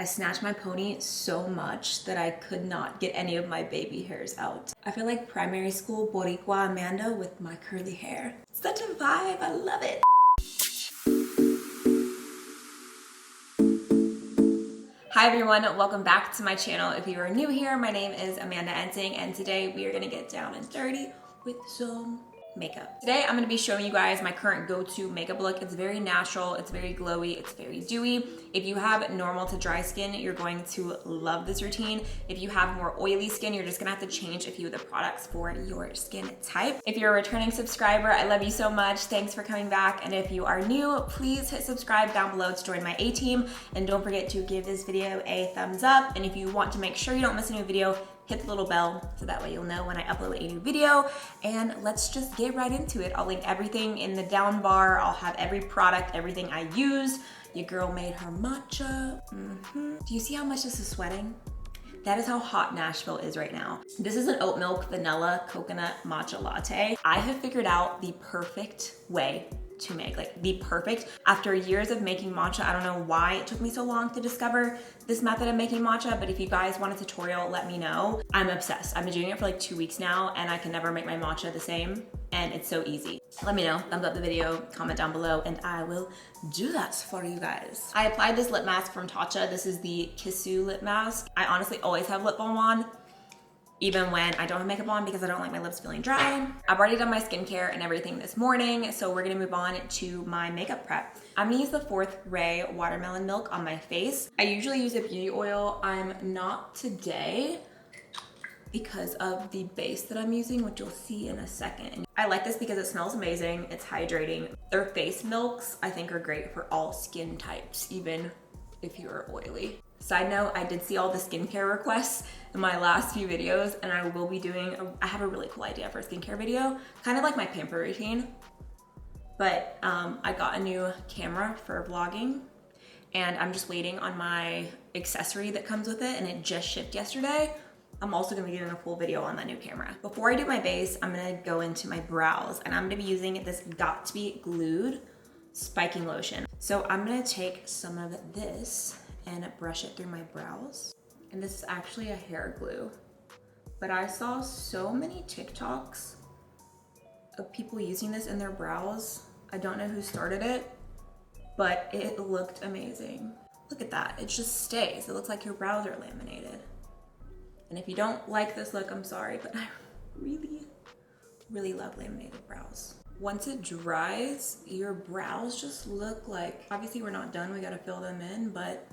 I snatched my pony so much that I could not get any of my baby hairs out. I feel like primary school Boricua Amanda with my curly hair. Such a vibe, I love it. Hi everyone, welcome back to my channel. If you are new here, my name is AmandaEnsing, and today we are gonna get down and dirty with some makeup. Today I'm gonna be showing you guys my current go-to makeup look. It's very natural, it's very glowy, it's very dewy. If you have normal to dry skin, you're going to love this routine. If you have more oily skin, you're just gonna have to change a few of the products for your skin type. If you're a returning subscriber, I love you so much. Thanks for coming back. And if you are new, please hit subscribe down below to join my A-team. And don't forget to give this video a thumbs up. And if you want to make sure you don't miss a new video, hit the little bell so that way you'll know when I upload a new video. And let's just get right into it. I'll link everything in the down bar. I'll have every product, everything I used. Your girl made her matcha. Do you see how much this is sweating? That is how hot Nashville is right now. This is an oat milk vanilla coconut matcha latte. I have figured out the perfect way to make, like the perfect. After years of making matcha, I don't know why it took me so long to discover this method of making matcha, but if you guys want a tutorial, let me know. I'm obsessed. I've been doing it for like 2 weeks now and I can never make my matcha the same, and it's so easy. Let me know, thumbs up the video, comment down below, and I will do that for you guys. I applied this lip mask from Tatcha. This is the Kissu lip mask. I honestly always have lip balm on, even when I don't have makeup on, because I don't like my lips feeling dry. I've already done my skincare and everything this morning, so we're gonna move on to my makeup prep. I'm gonna use the Fourth Ray Watermelon Milk on my face. I usually use a beauty oil. I'm not today because of the base that I'm using, which you'll see in a second. I like this because it smells amazing, it's hydrating. Their face milks, I think, are great for all skin types, even if you're oily. Side note, I did see all the skincare requests in my last few videos, and I will be doing, I have a really cool idea for a skincare video, kind of like my pamper routine. But I got a new camera for vlogging, and I'm just waiting on my accessory that comes with it, and it just shipped yesterday. I'm also gonna be doing a full video on that new camera. Before I do my base, I'm gonna go into my brows, and I'm gonna be using this Got To Be Glued spiking lotion. So I'm gonna take some of this and brush it through my brows. And this is actually a hair glue. But I saw so many TikToks of people using this in their brows. I don't know who started it, but it looked amazing. Look at that, it just stays. It looks like your brows are laminated. And if you don't like this look, I'm sorry, but I really, really love laminated brows. Once it dries, your brows just look like, obviously we're not done, we gotta fill them in, but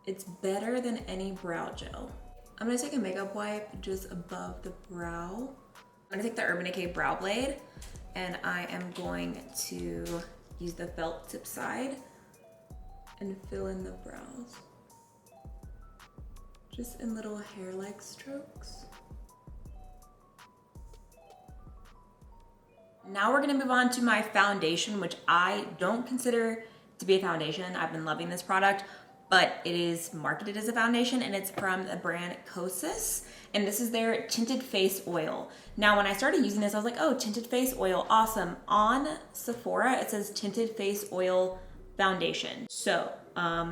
it's better than any brow gel. I'm gonna take a makeup wipe just above the brow. I'm gonna take the Urban Decay Brow Blade, and I am going to use the felt tip side and fill in the brows. Just in little hair-like strokes. Now we're gonna move on to my foundation, which I don't consider to be a foundation. I've been loving this product, but it is marketed as a foundation, and it's from the brand Kosas, and this is their Tinted Face Oil. Now, when I started using this, I was like, oh, Tinted Face Oil, awesome. On Sephora, it says Tinted Face Oil Foundation. So, I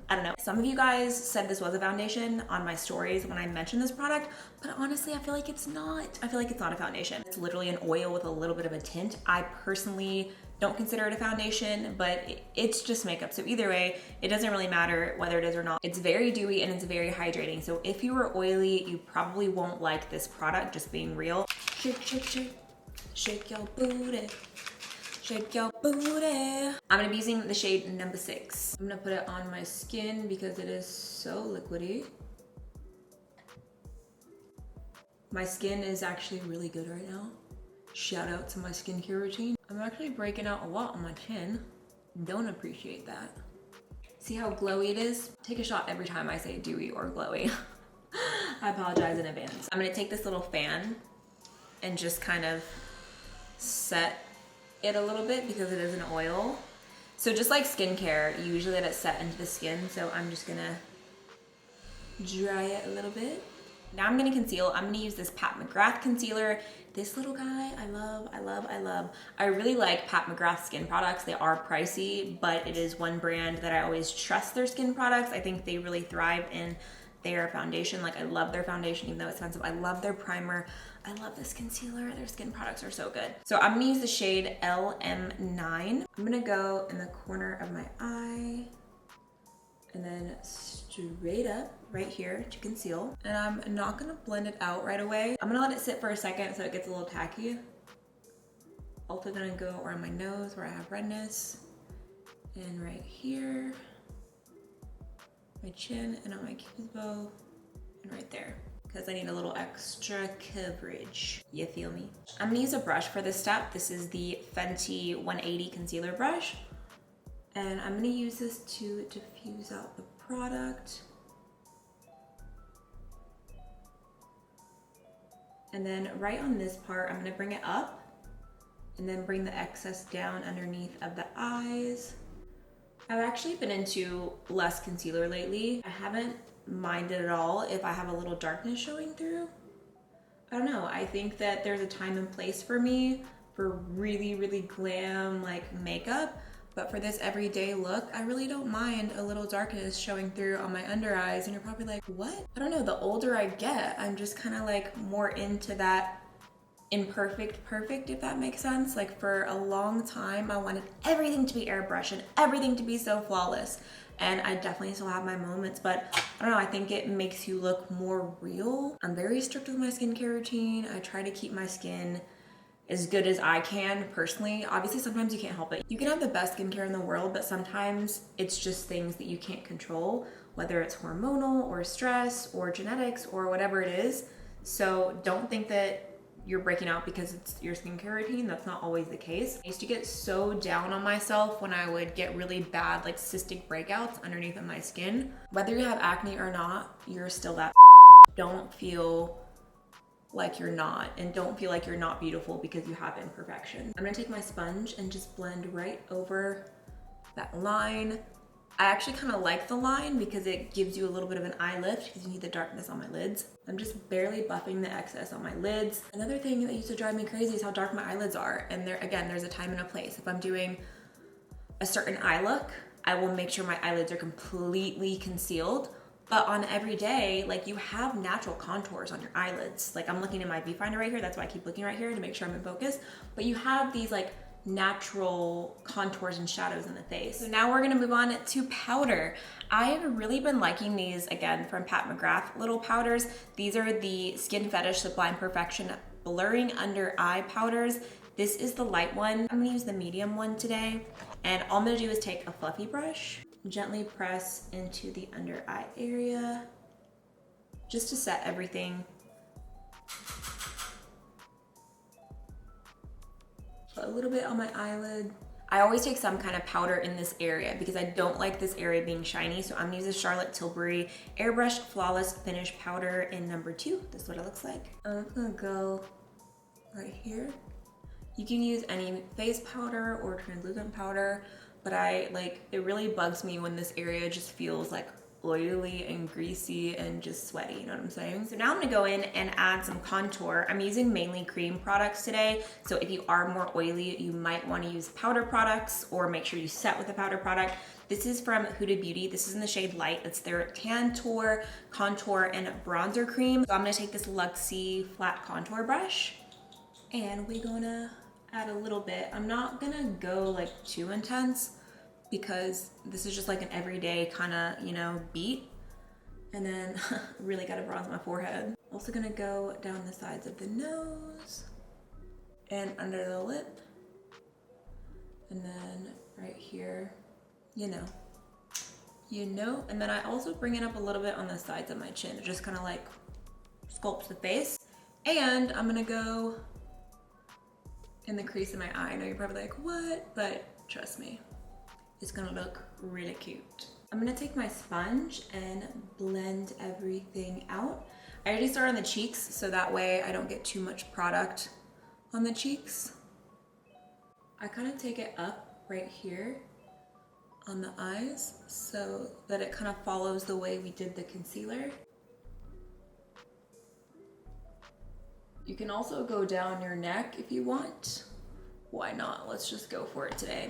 don't know. Some of you guys said this was a foundation on my stories when I mentioned this product, but honestly, I feel like it's not. I feel like it's not a foundation. It's literally an oil with a little bit of a tint. I personally don't consider it a foundation, but it's just makeup. So either way, it doesn't really matter whether it is or not. It's very dewy and it's very hydrating. So if you are oily, you probably won't like this product, just being real. Shake, shake, shake, shake your booty. Shake your booty. I'm gonna be using the shade number 6. I'm gonna put it on my skin because it is so liquidy. My skin is actually really good right now. Shout out to my skincare routine. I'm actually breaking out a lot on my chin. Don't appreciate that. See how glowy it is? Take a shot every time I say dewy or glowy. I apologize in advance. I'm gonna take this little fan and just kind of set it a little bit because it is an oil. So just like skincare, you usually let it set into the skin. So I'm just gonna dry it a little bit. Now I'm gonna conceal. I'm gonna use this Pat McGrath concealer. This little guy, I love, I love, I love. I really like Pat McGrath skin products. They are pricey, but it is one brand that I always trust their skin products. I think they really thrive in their foundation. Like, I love their foundation, even though it's expensive. I love their primer. I love this concealer. Their skin products are so good. So I'm gonna use the shade LM9. I'm gonna go in the corner of my eye and then straight up right here to conceal. And I'm not gonna blend it out right away. I'm gonna let it sit for a second so it gets a little tacky. Also gonna go around my nose where I have redness, and right here, my chin, and on my cupid's bow, and right there, because I need a little extra coverage. You feel me? I'm gonna use a brush for this step. This is the Fenty 180 concealer brush. And I'm gonna use this to diffuse out the product. And then right on this part, I'm gonna bring it up and then bring the excess down underneath of the eyes. I've actually been into less concealer lately. I haven't minded at all if I have a little darkness showing through. I don't know, I think that there's a time and place for me for really, really glam like makeup. But for this everyday look, I really don't mind a little darkness showing through on my under eyes. And you're probably like, what? I don't know, the older I get, I'm just kind of like more into that imperfect perfect, if that makes sense. Like, for a long time, I wanted everything to be airbrushed and everything to be so flawless. And I definitely still have my moments, but I don't know, I think it makes you look more real. I'm very strict with my skincare routine. I try to keep my skin as good as I can personally. Obviously, sometimes you can't help it. You can have the best skincare in the world, but sometimes it's just things that you can't control, whether it's hormonal or stress or genetics or whatever it is. So don't think that you're breaking out because it's your skincare routine. That's not always the case. I used to get so down on myself when I would get really bad like cystic breakouts underneath of my skin. Whether you have acne or not, you're still that. Don't feel like you're not, and don't feel like you're not beautiful because you have imperfections. I'm gonna take my sponge and just blend right over that line. I actually kind of like the line because it gives you a little bit of an eye lift because you need the darkness on my lids. I'm just barely buffing the excess on my lids. Another thing that used to drive me crazy is how dark my eyelids are. And there, again, there's a time and a place. If I'm doing a certain eye look, I will make sure my eyelids are completely concealed. But on every day, like, you have natural contours on your eyelids. Like, I'm looking at my viewfinder right here. That's why I keep looking right here to make sure I'm in focus. But you have these like natural contours and shadows in the face. So now we're gonna move on to powder. I've really been liking these, again, from Pat McGrath little powders. These are the Skin Fetish Sublime Perfection Blurring Under Eye Powders. This is the light one. I'm gonna use the medium one today. And all I'm gonna do is take a fluffy brush, gently press into the under eye area, just to set everything. Put a little bit on my eyelid. I always take some kind of powder in this area because I don't like this area being shiny. So I'm gonna use the Charlotte Tilbury Airbrush Flawless Finish Powder in number 2. This is what it looks like. I'm gonna go right here. You can use any face powder or translucent powder, but it really bugs me when this area just feels like oily and greasy and just sweaty, you know what I'm saying? So now I'm gonna go in and add some contour. I'm using mainly cream products today, so if you are more oily, you might wanna use powder products or make sure you set with a powder product. This is from Huda Beauty. This is in the shade Light. It's their Tantour Contour and Bronzer Cream. So I'm gonna take this Luxie flat contour brush and we're gonna add a little bit. I'm not gonna go like too intense because this is just like an everyday kind of, you know, beat. And then really gotta bronze my forehead. Also gonna go down the sides of the nose and under the lip. And then right here, you know. And then I also bring it up a little bit on the sides of my chin to just kind of like sculpt the face. And I'm gonna go in the crease of my eye. I know you're probably like, what? But trust me, it's gonna look really cute. I'm gonna take my sponge and blend everything out. I already started on the cheeks, so that way I don't get too much product on the cheeks. I kind of take it up right here on the eyes so that it kind of follows the way we did the concealer. You can also go down your neck if you want. Why not? Let's just go for it today.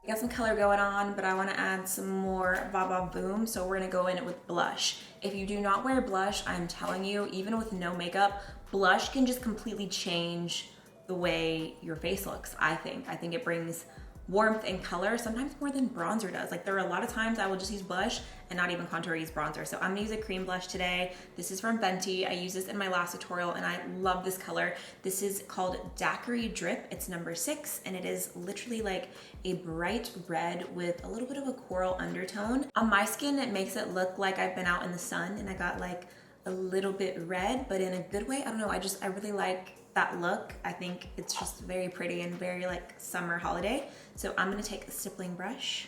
I got some color going on, but I want to add some more Baba Boom, so we're going to go in with blush. If you do not wear blush, I'm telling you, even with no makeup, blush can just completely change the way your face looks, I think. I think it brings warmth and color, sometimes more than bronzer does. Like there are a lot of times I will just use blush and not even contour, use bronzer. So I'm gonna use a cream blush today. This is from Fenty. I used this in my last tutorial and I love this color. This is called Daiquiri Drip. It's number 6 and it is literally like a bright red with a little bit of a coral undertone. On my skin, it makes it look like I've been out in the sun and I got like a little bit red, but in a good way. I don't know, I really like that look. I think it's just very pretty and very like summer holiday. So I'm gonna take a stippling brush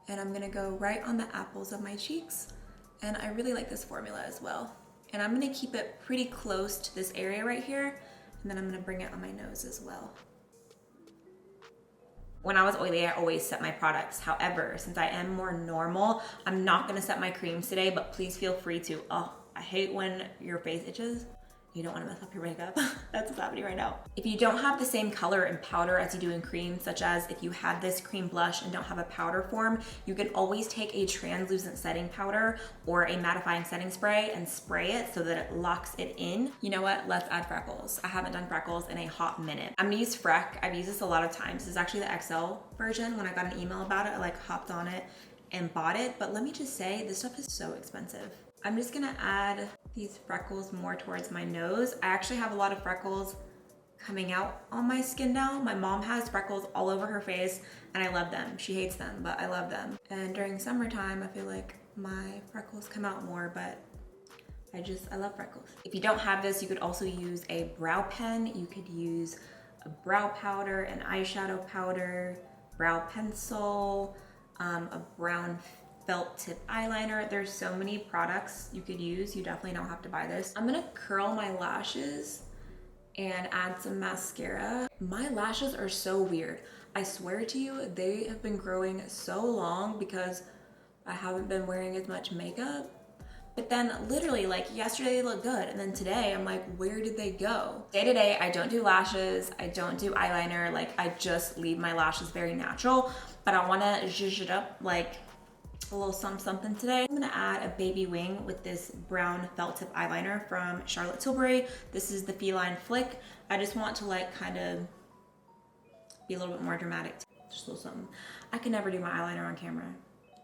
and I'm gonna go right on the apples of my cheeks. And I really like this formula as well. And I'm gonna keep it pretty close to this area right here. And then I'm gonna bring it on my nose as well. When I was oily, I always set my products. However, since I am more normal, I'm not gonna set my creams today, but please feel free to. Oh, I hate when your face itches. You don't want to mess up your makeup. That's what's happening right now. If you don't have the same color and powder as you do in cream, such as if you have this cream blush and don't have a powder form, you can always take a translucent setting powder or a mattifying setting spray and spray it so that it locks it in. You know what? Let's add Freckles. I haven't done Freckles in a hot minute. I'm gonna use Freck. I've used this a lot of times. This is actually the XL version. When I got an email about it, I like hopped on it and bought it. But let me just say, this stuff is so expensive. I'm just gonna add these freckles more towards my nose. I actually have a lot of freckles coming out on my skin now. My mom has freckles all over her face and I love them. She hates them, but I love them. And during summertime, I feel like my freckles come out more, but I love freckles. If you don't have this, you could also use a brow pen. You could use a brow powder, an eyeshadow powder, brow pencil, a brown felt tip eyeliner. There's so many products you could use. You definitely don't have to buy this. I'm gonna curl my lashes and add some mascara. My lashes are so weird. I swear to you, they have been growing so long because I haven't been wearing as much makeup. But then literally like yesterday they look good and then today I'm like, where did they go? Day to day, I don't do lashes, I don't do eyeliner, like I just leave my lashes very natural, but I wanna zhuzh it up like a little something today. I'm gonna add a baby wing with this brown felt tip eyeliner from Charlotte Tilbury. This is the Feline Flick. I just want to like kind of be a little bit more dramatic. Just a little something. I can never do my eyeliner on camera.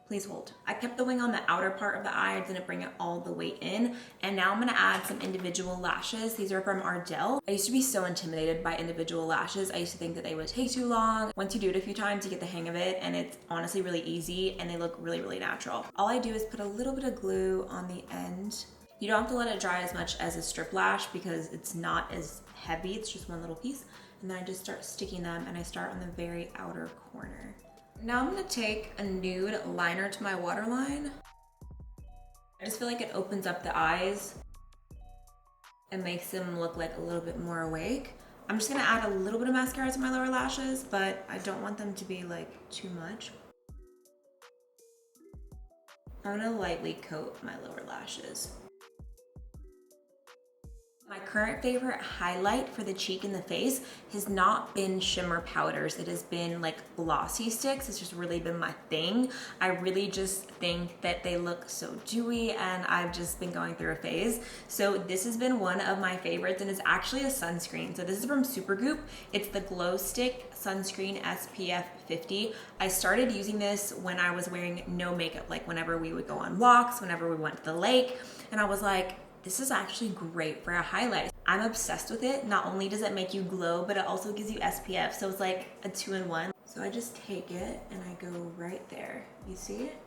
Please hold. I kept the wing on the outer part of the eye. I didn't bring it all the way in. And now I'm gonna add some individual lashes. These are from Ardell. I used to be so intimidated by individual lashes. I used to think that they would take too long. Once you do it a few times, you get the hang of it and it's honestly really easy and they look really, really natural. All I do is put a little bit of glue on the end. You don't have to let it dry as much as a strip lash because it's not as heavy. It's just one little piece. And then I just start sticking them and I start on the very outer corner. Now I'm gonna take a nude liner to my waterline. I just feel like it opens up the eyes and makes them look like a little bit more awake. I'm just gonna add a little bit of mascara to my lower lashes, but I don't want them to be like too much. I'm gonna lightly coat my lower lashes. My current favorite highlight for the cheek and the face has not been shimmer powders. It has been like glossy sticks. It's just really been my thing. I really just think that they look so dewy and I've just been going through a phase. So this has been one of my favorites and it's actually a sunscreen. So this is from Supergoop. It's the Glow Stick Sunscreen SPF 50. I started using this when I was wearing no makeup, like whenever we would go on walks, whenever we went to the lake, and I was like, this is actually great for a highlight. I'm obsessed with it. Not only does it make you glow, but it also gives you SPF. So it's like a 2-in-1. So I just take it and I go right there. You see it?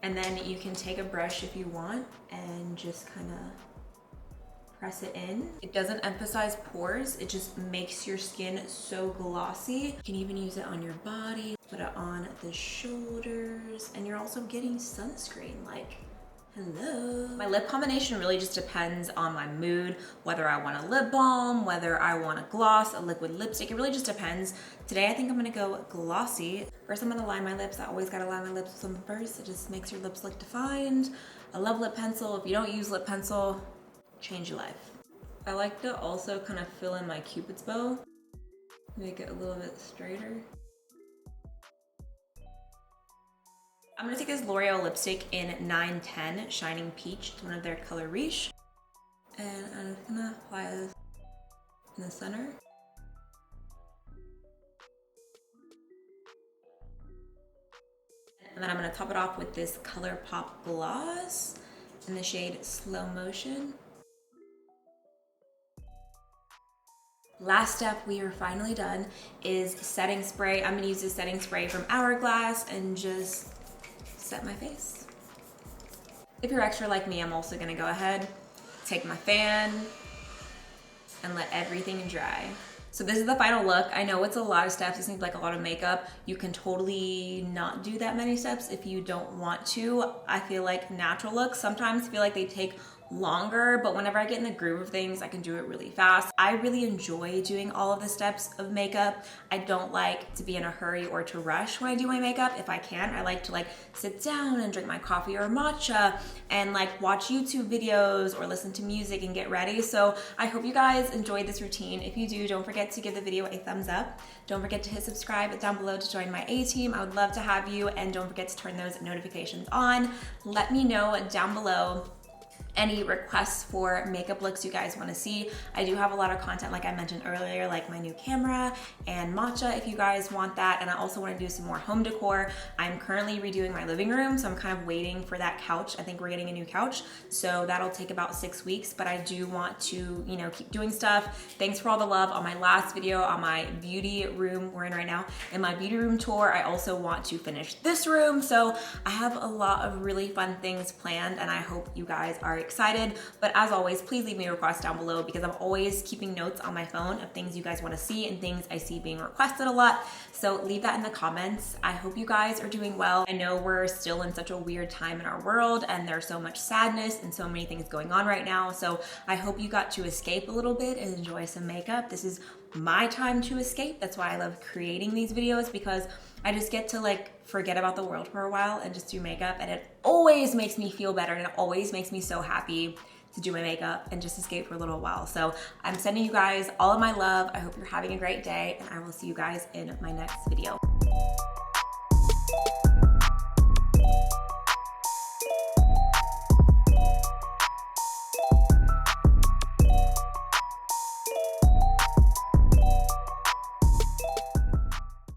And then you can take a brush if you want and just kind of press it in. It doesn't emphasize pores. It just makes your skin so glossy. You can even use it on your body, put it on the shoulders, and you're also getting sunscreen. Like, hello. My lip combination really just depends on my mood, whether I want a lip balm, whether I want a gloss, a liquid lipstick, it really just depends. Today I think I'm gonna go glossy. First I'm gonna line my lips. I always gotta line my lips with something first. It just makes your lips look defined. I love lip pencil. If you don't use lip pencil, change your life. I like to also kind of fill in my Cupid's bow, make it a little bit straighter. I'm gonna take this L'Oreal lipstick in 910 Shining Peach. It's one of their color riche. And I'm just gonna apply this in the center. And then I'm gonna top it off with this ColourPop gloss in the shade Slow Motion. Last step, we are finally done, is setting spray. I'm gonna use this setting spray from Hourglass and just set my face. If you're extra like me, I'm also gonna go ahead, take my fan, and let everything dry. So this is the final look. I know it's a lot of steps. It seems like a lot of makeup. You can totally not do that many steps if you don't want to. I feel like natural looks sometimes feel like they take longer, but whenever I get in the groove of things, I can do it really fast. I really enjoy doing all of the steps of makeup. I don't like to be in a hurry or to rush when I do my makeup. If I can, I like to like sit down and drink my coffee or matcha and like watch YouTube videos or listen to music and get ready. So I hope you guys enjoyed this routine. If you do, don't forget to give the video a thumbs up. Don't forget to hit subscribe down below to join my A-team. I would love to have you, and don't forget to turn those notifications on. Let me know down below any requests for makeup looks you guys want to see. I do have a lot of content, like I mentioned earlier, like my new camera and matcha if you guys want that. And I also want to do some more home decor. I'm currently redoing my living room, so I'm kind of waiting for that couch. I think we're getting a new couch, so that'll take about 6 weeks, but I do want to, you know, keep doing stuff. Thanks for all the love on my last video on my beauty room we're in right now. In my beauty room tour, I also want to finish this room. So I have a lot of really fun things planned, and I hope you guys are excited. But as always, please leave me a request down below, because I'm always keeping notes on my phone of things you guys want to see and things I see being requested a lot. So leave that in the comments. I hope you guys are doing well. I know we're still in such a weird time in our world, and there's so much sadness and so many things going on right now. So I hope you got to escape a little bit and enjoy some makeup. This is my time to escape. That's why I love creating these videos, because I just get to like forget about the world for a while and just do makeup, and it always makes me feel better, and it always makes me so happy to do my makeup and just escape for a little while. So I'm sending you guys all of my love. I hope you're having a great day, and I will see you guys in my next video.